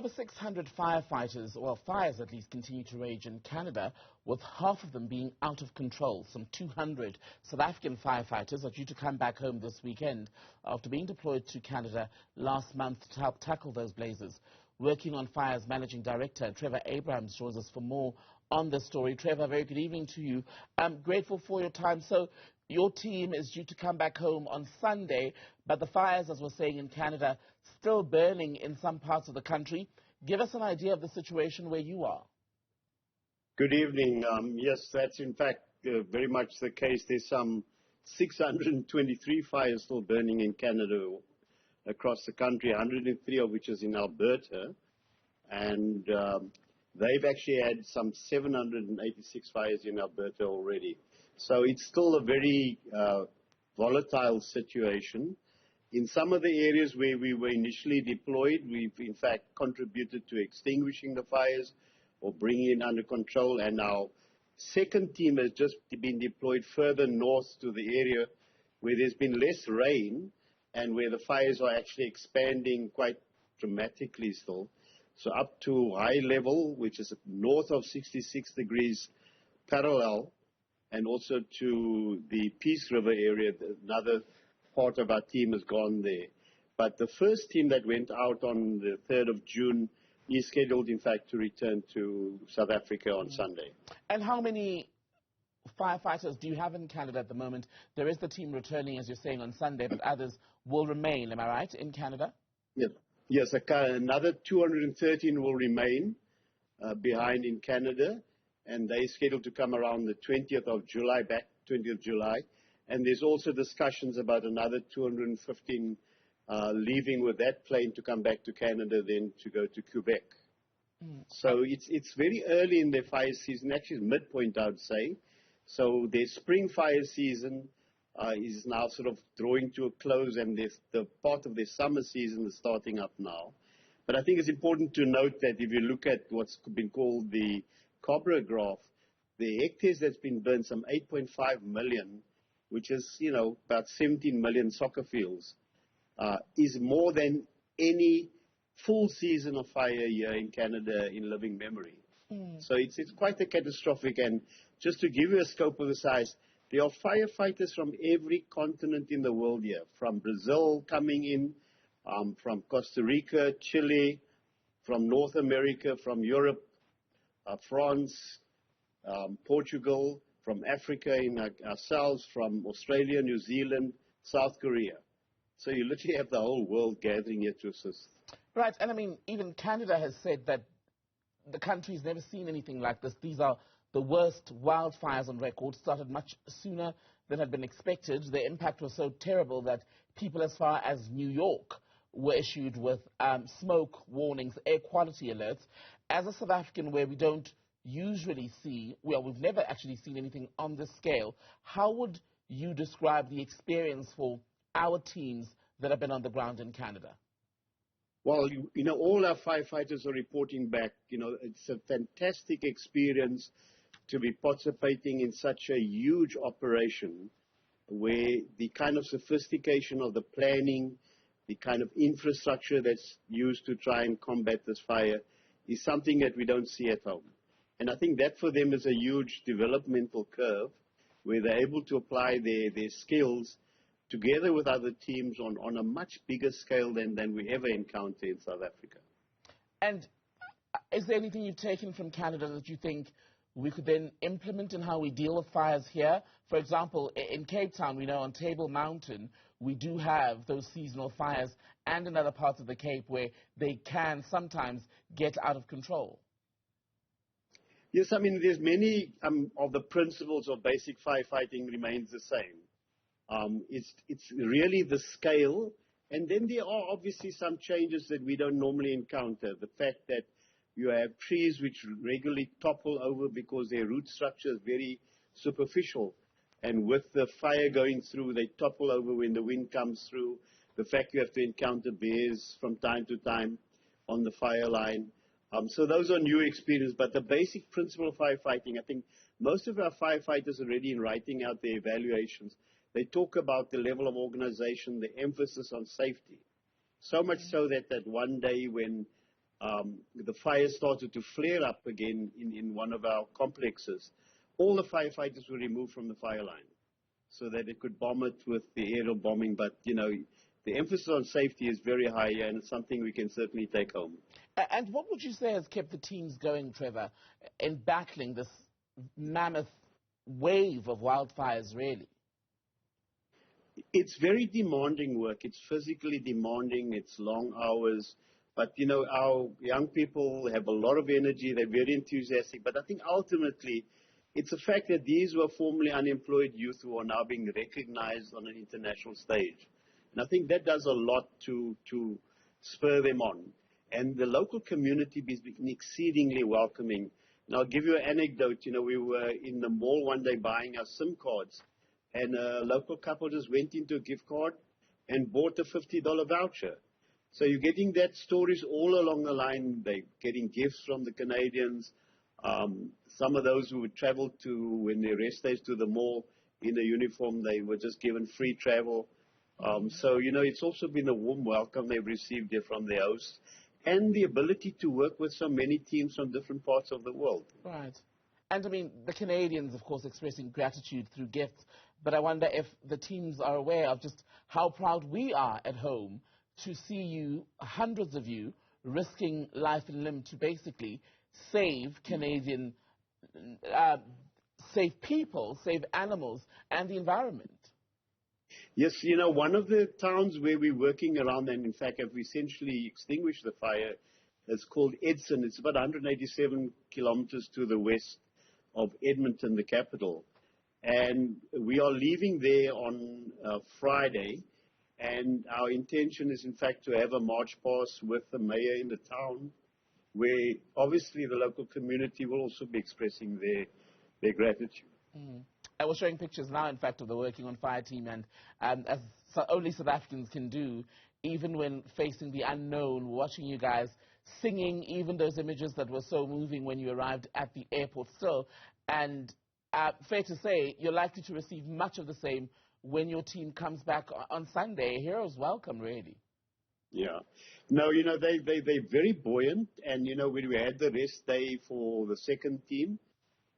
Over 600 firefighters, well, fires at least, continue to rage in Canada, with half of them being out of control. Some 200 South African firefighters are due to come back home this weekend after being deployed to Canada last month to help tackle those blazes. Working on Fire's Managing Director, Trevor Abrahams, joins us for more on this story. Trevor, very good evening to you. I'm grateful for your time. So your team is due to come back home on Sunday, but the fires, as we're saying in Canada, still burning in some parts of the country. Give us an idea of the situation where you are. Good evening. Yes, that's in fact very much the case. There's some 623 fires still burning in Canada across the country, 103 of which is in Alberta. And they've actually had some 786 fires in Alberta already. So it's still a very volatile situation. In some of the areas where we were initially deployed, we've in fact contributed to extinguishing the fires or bringing it under control. And our second team has just been deployed further north to the area where there's been less rain and where the fires are actually expanding quite dramatically still. So up to high level, which is north of 66 degrees parallel, and also to the Peace River area. Another part of our team has gone there. But the first team that went out on the 3rd of June is scheduled, in fact, to return to South Africa on Sunday. And how many firefighters do you have in Canada at the moment? There is the team returning, as you're saying, on Sunday, but others will remain, am I right, in Canada? Yes, yes, another 213 will remain behind in Canada, and they're scheduled to come around the 20th of July, back 20th of July. And there's also discussions about another 215 leaving with that plane to come back to Canada, then to go to Quebec. So it's very early in their fire season, actually midpoint, I would say. So their spring fire season is now sort of drawing to a close, and the part of their summer season is starting up now. But I think it's important to note that if you look at what's been called the Cobra graph, the hectares that's been burned, some 8.5 million, which is, about 17 million soccer fields, is more than any full season of fire here in Canada in living memory. So it's quite a catastrophic. And just to give you a scope of the size, there are firefighters from every continent in the world here, from Brazil coming in, from Costa Rica, Chile, from North America, from Europe, France, Portugal, from Africa in ourselves, from Australia, New Zealand, South Korea. So you literally have the whole world gathering here to assist. Right, and I mean, even Canada has said that the country's never seen anything like this. These are the worst wildfires on record, started much sooner than had been expected. The impact was so terrible that people as far as New York were issued with smoke warnings, air quality alerts. As a South African, where we don't usually see, well, we've never actually seen anything on this scale, how would you describe the experience for our teams that have been on the ground in Canada? Well, all our firefighters are reporting back. It's a fantastic experience to be participating in such a huge operation where the kind of sophistication of the planning, the kind of infrastructure that's used to try and combat this fire is something that we don't see at home. And I think that for them is a huge developmental curve where they're able to apply their skills together with other teams on a much bigger scale than we ever encounter in South Africa. And is there anything you've taken from Canada that you think we could then implement in how we deal with fires here? For example, in Cape Town, we know on Table Mountain, we do have those seasonal fires, and in other parts of the Cape where they can sometimes get out of control. Yes, I mean, there's many of the principles of basic firefighting remains the same. It's really the scale, and then there are obviously some changes that we don't normally encounter. The fact that you have trees which regularly topple over because their root structure is very superficial, and with the fire going through, they topple over when the wind comes through. The fact you have to encounter bears from time to time on the fire line. So those are new experiences, but the basic principle of firefighting, I think most of our firefighters are already in writing out their evaluations. They talk about the level of organization, the emphasis on safety. So much so that one day when the fire started to flare up again in one of our complexes, all the firefighters were removed from the fire line so that they could bomb it with the aerial bombing. But, you know, the emphasis on safety is very high here, and it's something we can certainly take home. And what would you say has kept the teams going, Trevor, in battling this mammoth wave of wildfires, really? It's very demanding work. It's physically demanding. It's long hours. But, you know, our young people have a lot of energy. They're very enthusiastic. But I think ultimately it's the fact that these were formerly unemployed youth who are now being recognized on an international stage. And I think that does a lot to spur them on. And the local community has been exceedingly welcoming. And I'll give you an anecdote. You know, we were in the mall one day buying our SIM cards, and a local couple just went into a gift card and bought a $50 voucher. So you're getting that stories all along the line. They're getting gifts from the Canadians. Some of those who would travel to, when they rest days, to the mall in a uniform, they were just given free travel. So, you know, it's also been a warm welcome they've received here from their hosts, and the ability to work with so many teams from different parts of the world. Right. And, I mean, the Canadians, of course, expressing gratitude through gifts, but I wonder if the teams are aware of just how proud we are at home to see you, hundreds of you, risking life and limb to basically save Canadian, save people, save animals, and the environment. Yes, you know, one of the towns where we're working around, and in fact have essentially extinguished the fire, is called Edson. It's about 187 kilometers to the west of Edmonton, the capital. And we are leaving there on Friday. And our intention is, in fact, to have a march past with the mayor in the town, where obviously the local community will also be expressing their gratitude. I was showing pictures now, in fact, of the Working on Fire team, and as only South Africans can do, even when facing the unknown, watching you guys singing, even those images that were so moving when you arrived at the airport still. And fair to say, you're likely to receive much of the same when your team comes back on Sunday. A hero's welcome, really. Yeah. No, you know, they're very buoyant. And, you know, when we had the rest day for the second team,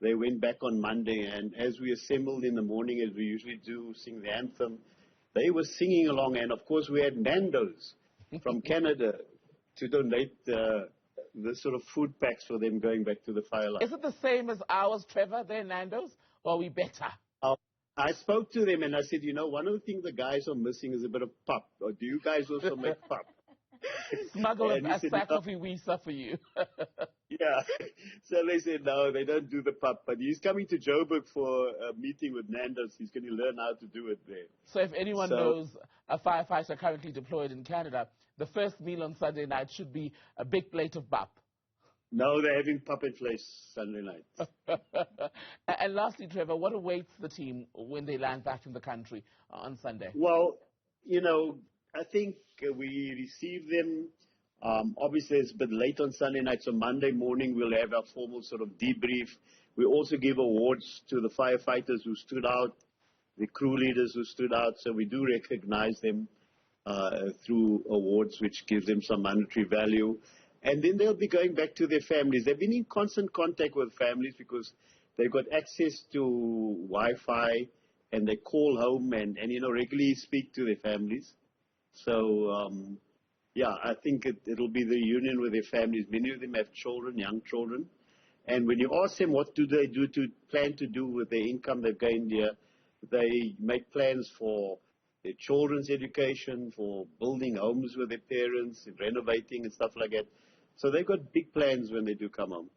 they went back on Monday. And as we assembled in the morning, as we usually do, sing the anthem, they were singing along. And, of course, we had Nando's from Canada to donate the sort of food packs for them going back to the fire line. Is it the same as ours, Trevor, their Nando's, or are we better? I spoke to them and I said, you know, one of the things the guys are missing is a bit of pop. Or do you guys also make pop? Smuggle a sack of Iwisa for you. Yeah. So they said, no, they don't do the pop. But he's coming to Joburg for a meeting with Nando's. He's going to learn how to do it there. So if anyone knows a firefighter currently deployed in Canada, the first meal on Sunday night should be a big plate of pap. No, they're having puppet place Sunday night. And lastly, Trevor, what awaits the team when they land back in the country on Sunday? Well, you know, I think we receive them. Obviously, it's a bit late on Sunday night, so Monday morning we'll have our formal sort of debrief. We also give awards to the firefighters who stood out, the crew leaders who stood out, so we do recognize them through awards, which gives them some monetary value. And then they'll be going back to their families. They've been in constant contact with families because they've got access to Wi-Fi, and they call home and you know, regularly speak to their families. So, yeah, I think it'll be the reunion with their families. Many of them have children, young children. And when you ask them what do they do to plan to do with their income they've gained here, they make plans for their children's education, for building homes with their parents, and renovating and stuff like that. So they've got big plans when they do come home.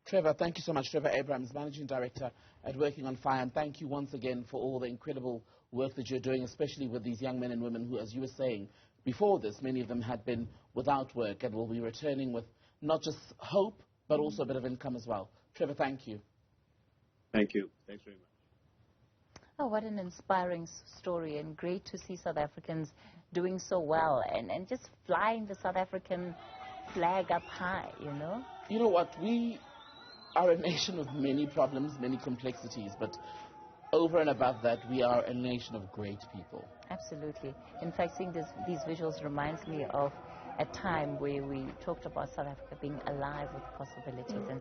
Trevor, thank you so much. Trevor Abrahams, Managing Director at Working on Fire. And thank you once again for all the incredible work that you're doing, especially with these young men and women who, as you were saying, before this, many of them had been without work and will be returning with not just hope, but also a bit of income as well. Trevor, thank you. Thank you. Thanks very much. Oh, what an inspiring story, and great to see South Africans doing so well and just flying the South African flag up high, you know? You know what? We are a nation of many problems, many complexities, but over and above that, we are a nation of great people. Absolutely. In fact, seeing these visuals reminds me of a time where we talked about South Africa being alive with possibilities. And